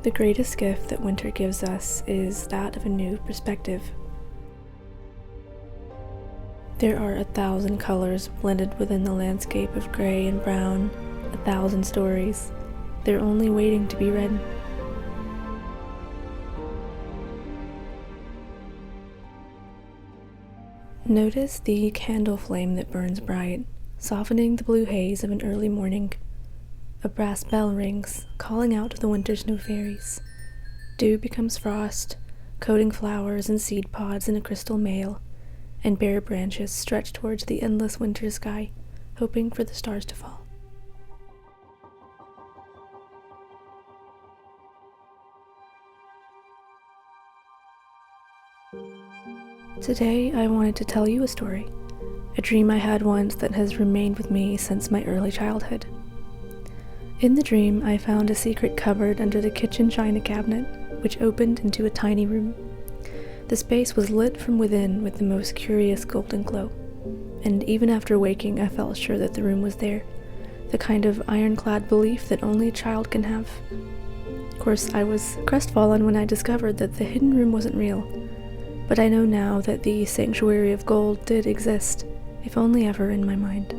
The greatest gift that winter gives us is that of a new perspective. There are 1,000 colors blended within the landscape of gray and brown, 1,000 stories. They're only waiting to be read. Notice the candle flame that burns bright, softening the blue haze of an early morning. A brass bell rings, calling out to the winter snow fairies. Dew becomes frost, coating flowers and seed pods in a crystal mail, and bare branches stretch towards the endless winter sky, hoping for the stars to fall. Today, I wanted to tell you a story, a dream I had once that has remained with me since my early childhood. In the dream, I found a secret cupboard under the kitchen china cabinet, which opened into a tiny room. The space was lit from within with the most curious golden glow, and even after waking, I felt sure that the room was there, the kind of ironclad belief that only a child can have. Of course, I was crestfallen when I discovered that the hidden room wasn't real, but I know now that the sanctuary of gold did exist, if only ever in my mind.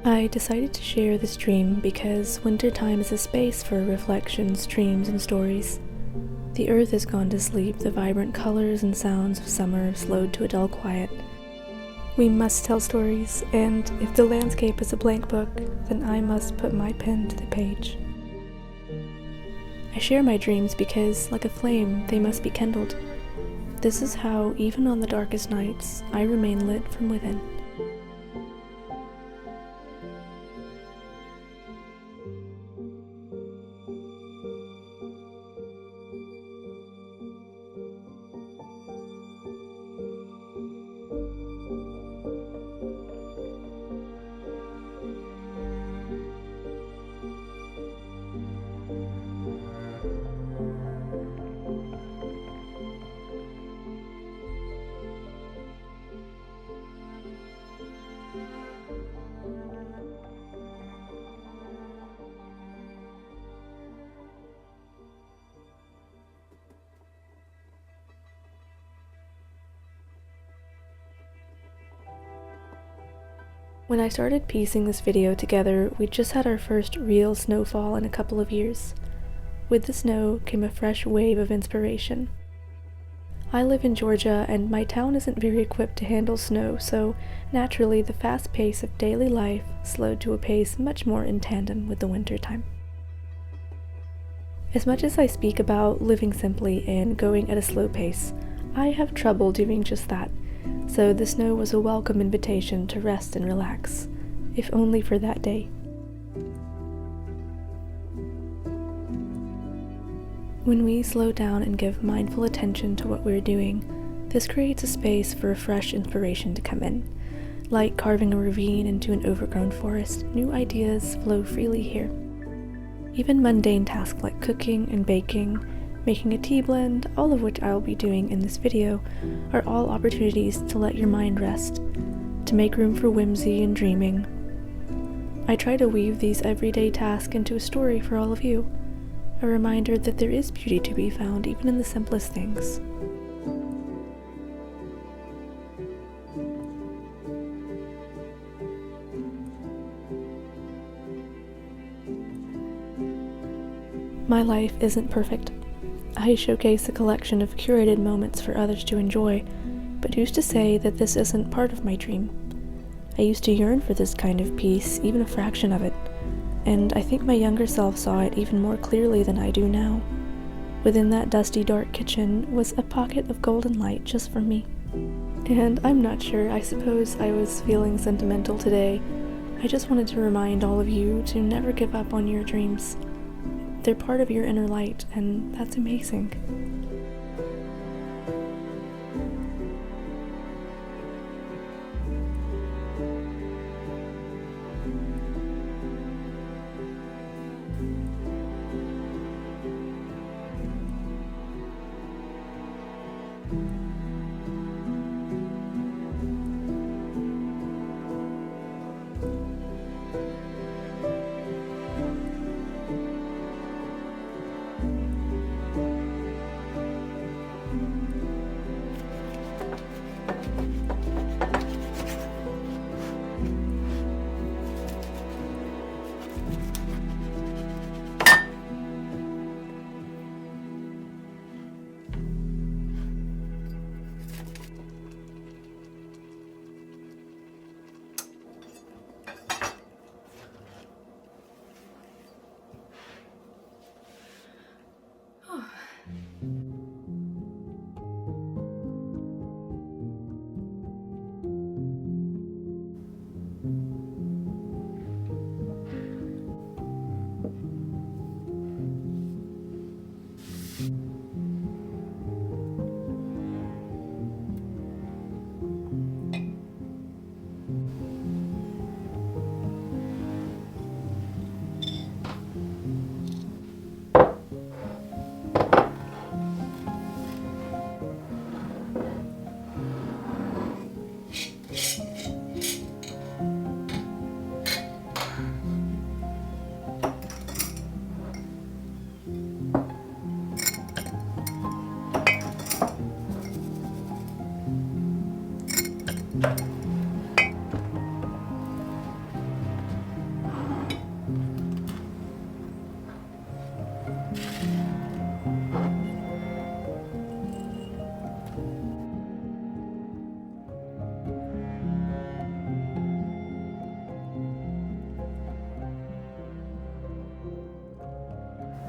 I decided to share this dream because wintertime is a space for reflections, dreams, and stories. The earth has gone to sleep, the vibrant colors and sounds of summer slowed to a dull quiet. We must tell stories, and if the landscape is a blank book, then I must put my pen to the page. I share my dreams because, like a flame, they must be kindled. This is how, even on the darkest nights, I remain lit from within. When I started piecing this video together, we just had our first real snowfall in a couple of years. With the snow came a fresh wave of inspiration. I live in Georgia, and my town isn't very equipped to handle snow, so naturally the fast pace of daily life slowed to a pace much more in tandem with the winter time. As much as I speak about living simply and going at a slow pace, I have trouble doing just that. So the snow was a welcome invitation to rest and relax, if only for that day. When we slow down and give mindful attention to what we're doing, this creates a space for a fresh inspiration to come in. Like carving a ravine into an overgrown forest, new ideas flow freely here. Even mundane tasks like cooking and baking, making a tea blend, all of which I'll be doing in this video, are all opportunities to let your mind rest, to make room for whimsy and dreaming. I try to weave these everyday tasks into a story for all of you, a reminder that there is beauty to be found even in the simplest things. My life isn't perfect. I showcase a collection of curated moments for others to enjoy, but who's to say that this isn't part of my dream? I used to yearn for this kind of peace, even a fraction of it, and I think my younger self saw it even more clearly than I do now. Within that dusty, dark kitchen was a pocket of golden light just for me. And I'm not sure, I suppose I was feeling sentimental today. I just wanted to remind all of you to never give up on your dreams. They're part of your inner light, and that's amazing.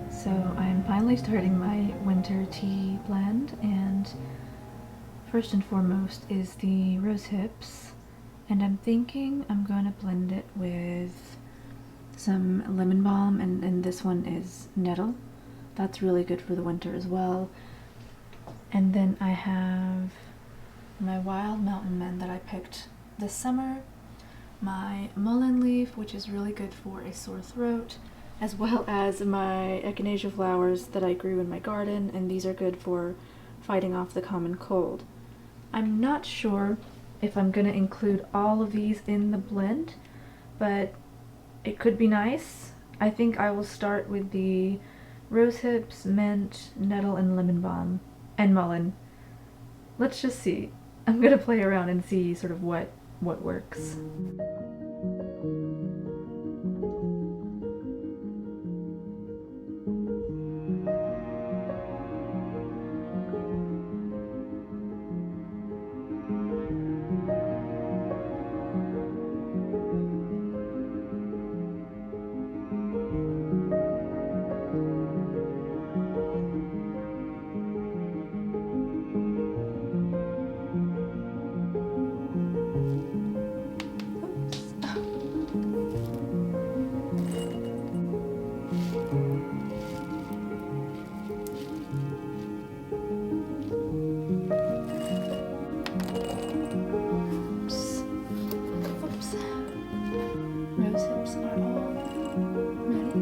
So I'm finally starting my winter tea blend, and first and foremost is the rose hips, and I'm thinking I'm going to blend it with some lemon balm, and this one is nettle. That's really good for the winter as well. And then I have my wild mountain mint that I picked this summer, my mullein leaf, which is really good for a sore throat, as well as my echinacea flowers that I grew in my garden, and these are good for fighting off the common cold. I'm not sure if I'm going to include all of these in the blend, but it could be nice. I think I will start with the rose hips, mint, nettle, and lemon balm, and mullein. Let's just see. I'm going to play around and see sort of what works. Rose hips are all ready.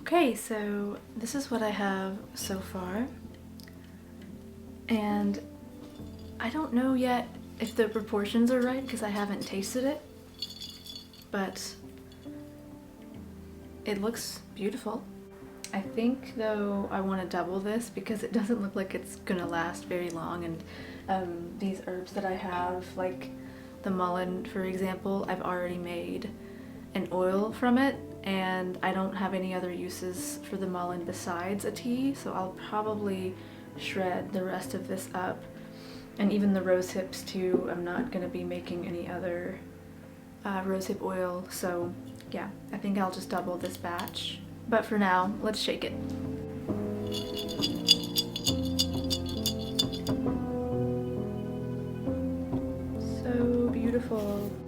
Okay, so this is what I have so far, and I don't know yet if the proportions are right because I haven't tasted it, but it looks beautiful. I think though I want to double this because it doesn't look like it's gonna last very long, and these herbs that I have, like the mullein for example, I've already made an oil from it, and I don't have any other uses for the mullein besides a tea, so I'll probably shred the rest of this up. And even the rose hips too, I'm not going to be making any other rosehip oil, so yeah, I think I'll just double this batch. But for now, let's shake it. cool.